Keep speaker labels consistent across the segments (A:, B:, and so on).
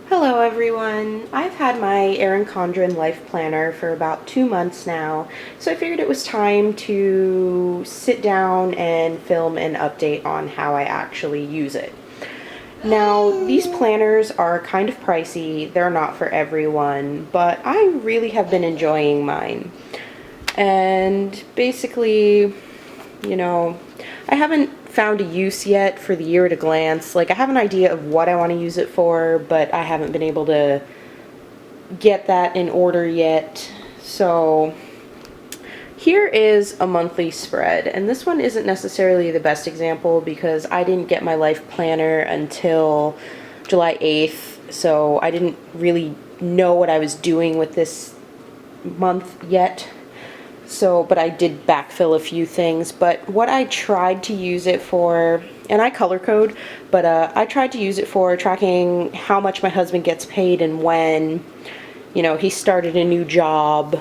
A: Hello everyone! I've had my Erin Condren life planner for about 2 months now, so I figured it was time to sit down and film an update on how I actually use it. Now, these planners are kind of pricey, they're not for everyone, but I really have been enjoying mine. And basically, I haven't found a use yet for the year at a glance. Like, I have an idea of what I want to use it for, but I haven't been able to get that in order yet. So here is a monthly spread, and this one isn't necessarily the best example because I didn't get my life planner until July 8th, so I didn't really know what I was doing with this month yet. But I did backfill a few things. But what I tried to use it for, and I color code, but I tried to use it for tracking how much my husband gets paid and when, he started a new job.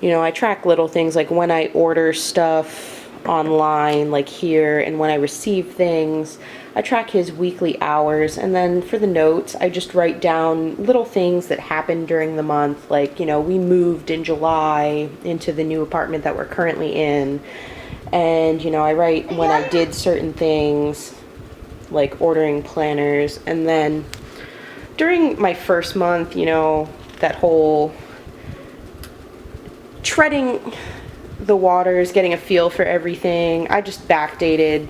A: I track little things like when I order stuff online, like here, and when I receive things. I track his weekly hours, and then for the notes, I just write down little things that happened during the month, like, we moved in July into the new apartment that we're currently in, and, I write when I did certain things, like ordering planners, and then during my first month, that whole treading the waters, getting a feel for everything, I just backdated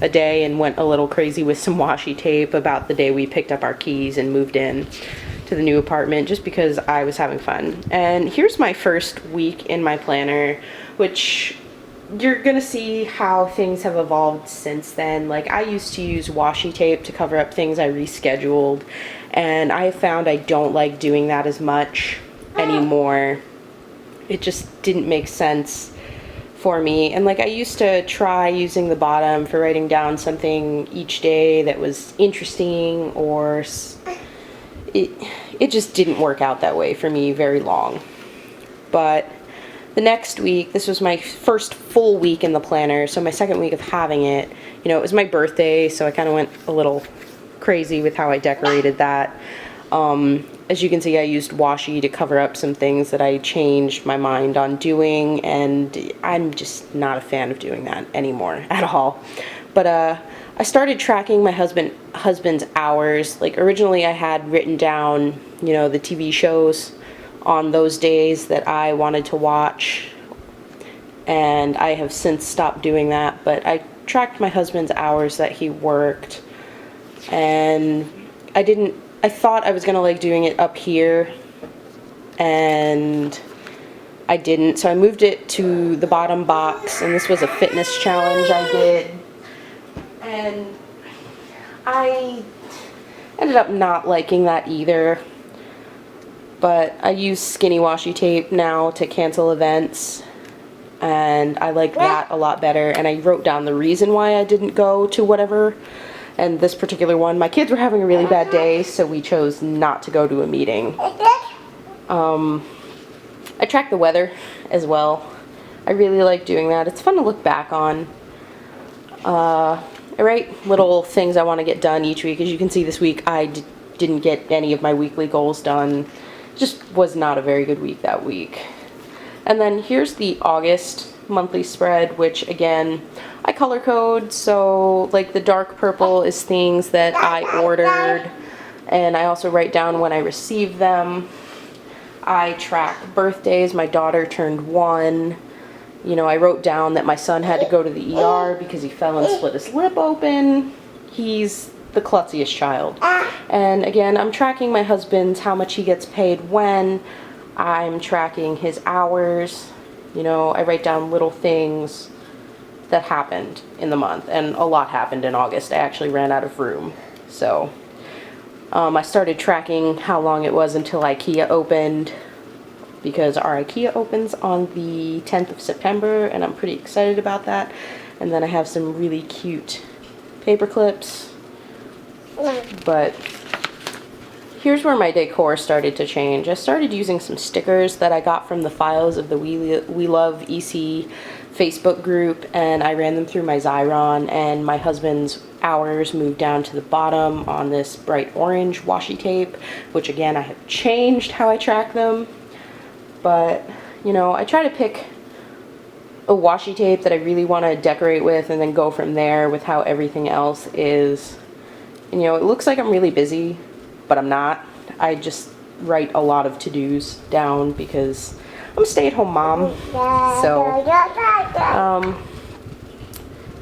A: a day and went a little crazy with some washi tape about the day we picked up our keys and moved in to the new apartment, just because I was having fun. And here's my first week in my planner, which you're gonna see how things have evolved since then. Like, I used to use washi tape to cover up things I rescheduled, and I found I don't like doing that as much anymore. It just didn't make sense for me. And like, I used to try using the bottom for writing down something each day that was interesting, or it just didn't work out that way for me very long. But the next week, this was my first full week in the planner, so my second week of having it, it was my birthday, so I kind of went a little crazy with how I decorated that. As you can see, I used washi to cover up some things that I changed my mind on doing, and I'm just not a fan of doing that anymore at all. But I started tracking my husband's hours. Like, originally I had written down, the TV shows on those days that I wanted to watch, and I have since stopped doing that, but I tracked my husband's hours that he worked, and I thought I was gonna like doing it up here, and I didn't, so I moved it to the bottom box, and this was a fitness challenge I did, and I ended up not liking that either. But I use skinny washi tape now to cancel events, and I like that a lot better, and I wrote down the reason why I didn't go to whatever. And this particular one, my kids were having a really bad day, so we chose not to go to a meeting. I track the weather as well. I really like doing that. It's fun to look back on. I write little things I want to get done each week. As you can see, this week I didn't get any of my weekly goals done. Just was not a very good week that week. And then here's the August monthly spread, which again, I color code, so like the dark purple is things that I ordered, and I also write down when I receive them. I track birthdays. My daughter turned 1. I wrote down that my son had to go to the ER because he fell and split his lip open. He's the klutziest child. And again, I'm tracking my husband's, how much he gets paid when. I'm tracking his hours. I write down little things that happened in the month, and a lot happened in August. I actually ran out of room, so I started tracking how long it was until IKEA opened, because our IKEA opens on the 10th of September, and I'm pretty excited about that. And then I have some really cute paper clips. But here's where my decor started to change. I started using some stickers that I got from the files of the We Love EC Facebook group, and I ran them through my Xyron, and my husband's hours moved down to the bottom on this bright orange washi tape, which again, I have changed how I track them. But, you know, I try to pick a washi tape that I really want to decorate with and then go from there with how everything else is. And, you know, it looks like I'm really busy, but I'm not. I just write a lot of to-dos down because I'm a stay-at-home mom. So,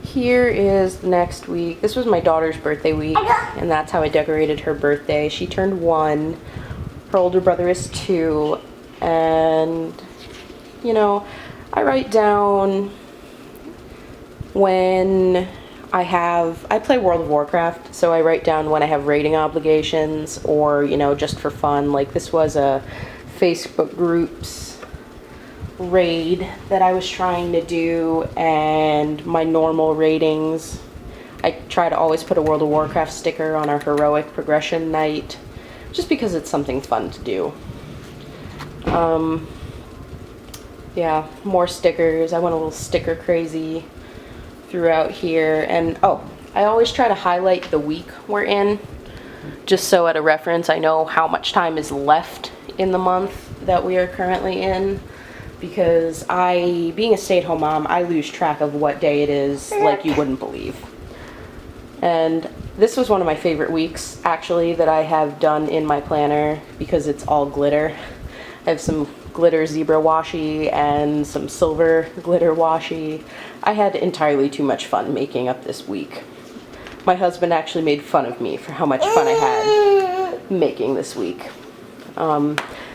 A: here is the next week. This was my daughter's birthday week, and that's how I decorated her birthday. She turned 1. Her older brother is 2. And, you know, I write down when I play World of Warcraft, so I write down when I have raiding obligations or, you know, just for fun. Like this was a Facebook group's raid that I was trying to do, and my normal ratings. I try to always put a World of Warcraft sticker on our heroic progression night, just because it's something fun to do. Yeah, more stickers. I went a little sticker crazy throughout here. And oh, I always try to highlight the week we're in, just so at a reference I know how much time is left in the month that we are currently in, because being a stay-at-home mom, I lose track of what day it is like you wouldn't believe. And this was one of my favorite weeks, actually, that I have done in my planner because it's all glitter. I have some glitter zebra washi and some silver glitter washi. I had entirely too much fun making up this week. My husband actually made fun of me for how much fun I had making this week.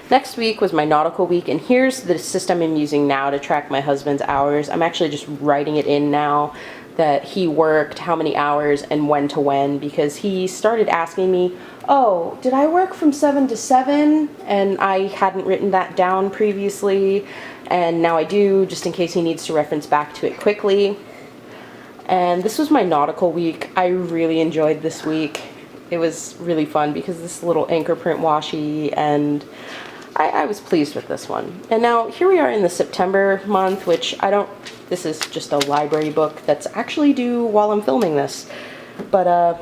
A: Next week was my nautical week, and here's the system I'm using now to track my husband's hours. I'm actually just writing it in now that he worked, how many hours, and when to when, because he started asking me, oh, did I work from 7 to 7? And I hadn't written that down previously, and now I do, just in case he needs to reference back to it quickly. And this was my nautical week. I really enjoyed this week. It was really fun because this little anchor print washi, and I was pleased with this one. And now here we are in the September month, which this is just a library book that's actually due while I'm filming this. But,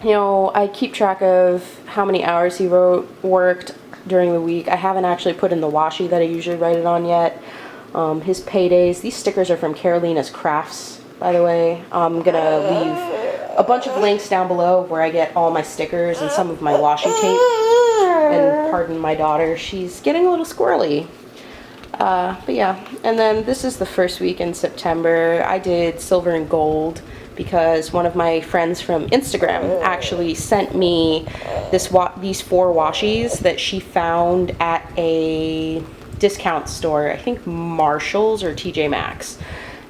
A: you know, I keep track of how many hours he worked during the week. I haven't actually put in the washi that I usually write it on yet. His paydays. These stickers are from KarolinasKrafts, by the way. I'm going to leave a bunch of links down below where I get all my stickers and some of my washi tape. And pardon my daughter, she's getting a little squirrely. But yeah, and then this is the first week in September. I did silver and gold because one of my friends from Instagram actually sent me these 4 washis that she found at a discount store, I think Marshall's or TJ Maxx.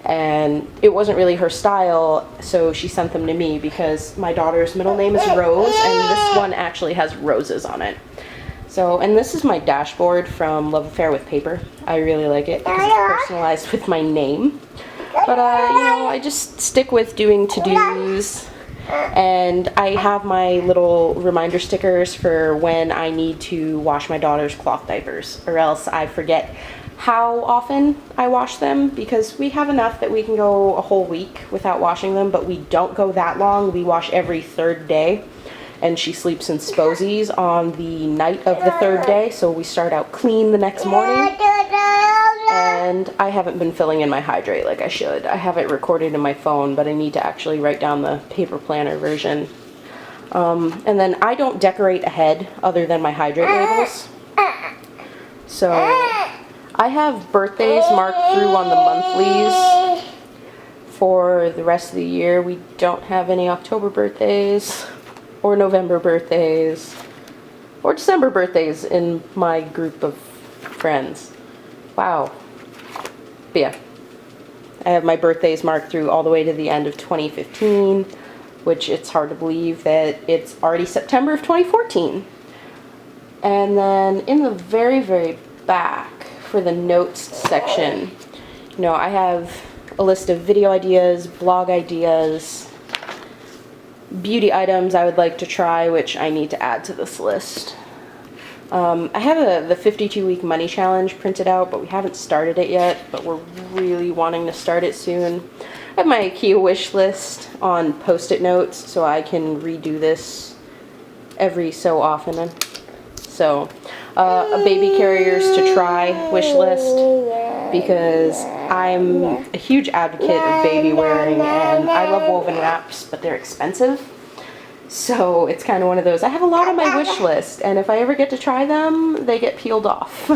A: And it wasn't really her style, so she sent them to me because my daughter's middle name is Rose, and this one actually has roses on it. So, and this is my dashboard from Love Affair with Paper. I really like it because it's personalized with my name. But, you know, I just stick with doing to-dos, and I have my little reminder stickers for when I need to wash my daughter's cloth diapers, or else I forget how often I wash them, because we have enough that we can go a whole week without washing them, but we don't go that long. We wash every 3rd day. And she sleeps in Sposies on the night of the 3rd day, so we start out clean the next morning. And I haven't been filling in my hydrate like I should. I have it recorded in my phone, but I need to actually write down the paper planner version. And then I don't decorate ahead other than my hydrate labels. So I have birthdays marked through on the monthlies for the rest of the year. We don't have any October birthdays, or November birthdays, or December birthdays in my group of friends. Wow. But yeah, I have my birthdays marked through all the way to the end of 2015, which it's hard to believe that it's already September of 2014. And then in the very, very back for the notes section, you know, I have a list of video ideas, blog ideas, beauty items I would like to try, which I need to add to this list. I have the 52-week money challenge printed out, but we haven't started it yet, but we're really wanting to start it soon. I have my IKEA wish list on Post-it notes, so I can redo this every so often. So, a baby carriers to try wish list, because I'm a huge advocate of baby wearing, and I love woven wraps, but they're expensive. So it's kind of one of those. I have a lot on my wish list, and if I ever get to try them, they get peeled off.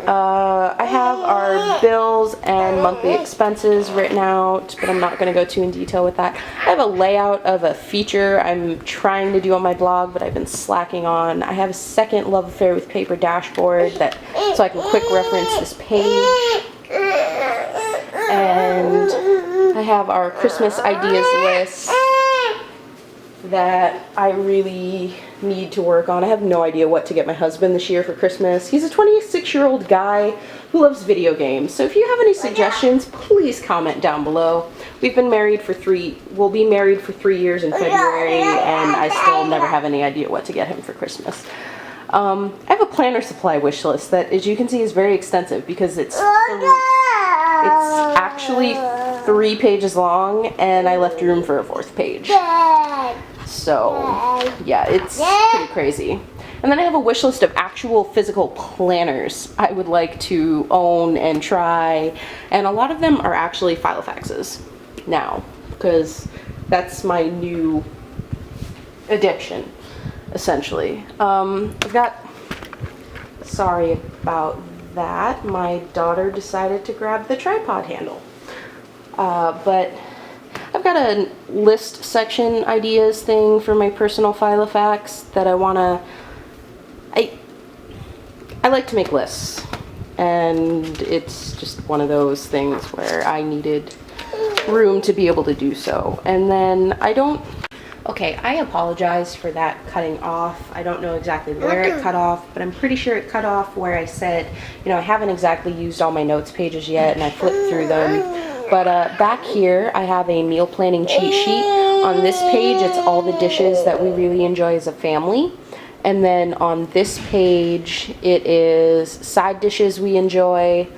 A: I have our bills and monthly expenses written out, but I'm not going to go too in detail with that. I have a layout of a feature I'm trying to do on my blog, but I've been slacking on. I have a second love affair with paper dashboard, so I can quick reference this page. And I have our Christmas ideas list that I really need to work on. I have no idea what to get my husband this year for Christmas. He's a 26-year-old guy who loves video games. So if you have any suggestions, please comment down below. We've been married for we'll be married for 3 years in February, and I still never have any idea what to get him for Christmas. I have a planner supply wish list that, as you can see, is very extensive because it's actually 3 pages long, and I left room for a 4th page. So, yeah, it's pretty crazy. And then I have a wish list of actual physical planners I would like to own and try, and a lot of them are actually Filofaxes now, because that's my new addiction, essentially. Sorry about that. My daughter decided to grab the tripod handle. But I've got a list section ideas thing for my personal Filofax that I like to make lists, and it's just one of those things where I needed room to be able to do so. And then okay, I apologize for that cutting off. I don't know exactly where it cut off, but I'm pretty sure it cut off where I said, I haven't exactly used all my notes pages yet, and I flipped through them. But back here, I have a meal planning cheat sheet. On this page, it's all the dishes that we really enjoy as a family. And then on this page, it is side dishes we enjoy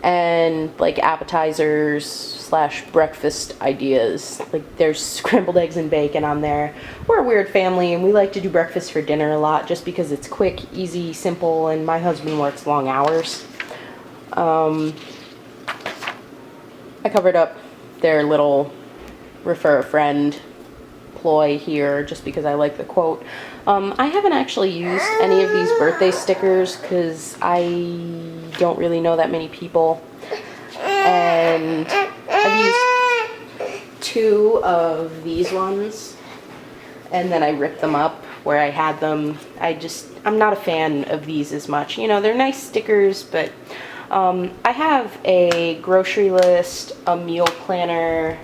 A: and like appetizers / breakfast ideas. Like there's scrambled eggs and bacon on there. We're a weird family, and we like to do breakfast for dinner a lot just because it's quick, easy, simple, and my husband works long hours. I covered up their little refer a friend ploy here just because I like the quote. I haven't actually used any of these birthday stickers because I don't really know that many people, and I've used 2 of these ones, and then I ripped them up where I had them. I'm not a fan of these as much. They're nice stickers, but I have a grocery list, a meal planner,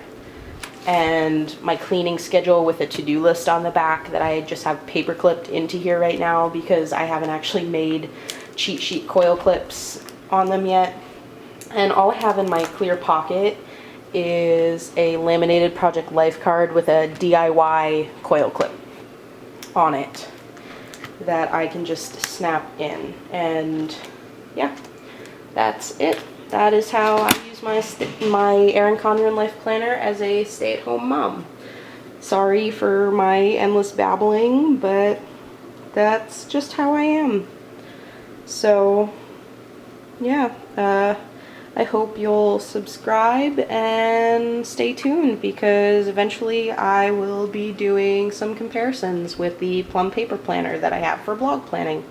A: and my cleaning schedule with a to-do list on the back that I just have paper clipped into here right now because I haven't actually made cheat sheet coil clips on them yet. And all I have in my clear pocket is a laminated Project Life card with a DIY coil clip on it that I can just snap in. And yeah, that's it. That is how I use my Erin Condren Life Planner as a stay-at-home mom. Sorry for my endless babbling, but that's just how I am. So, yeah, I hope you'll subscribe and stay tuned, because eventually I will be doing some comparisons with the plum paper planner that I have for blog planning.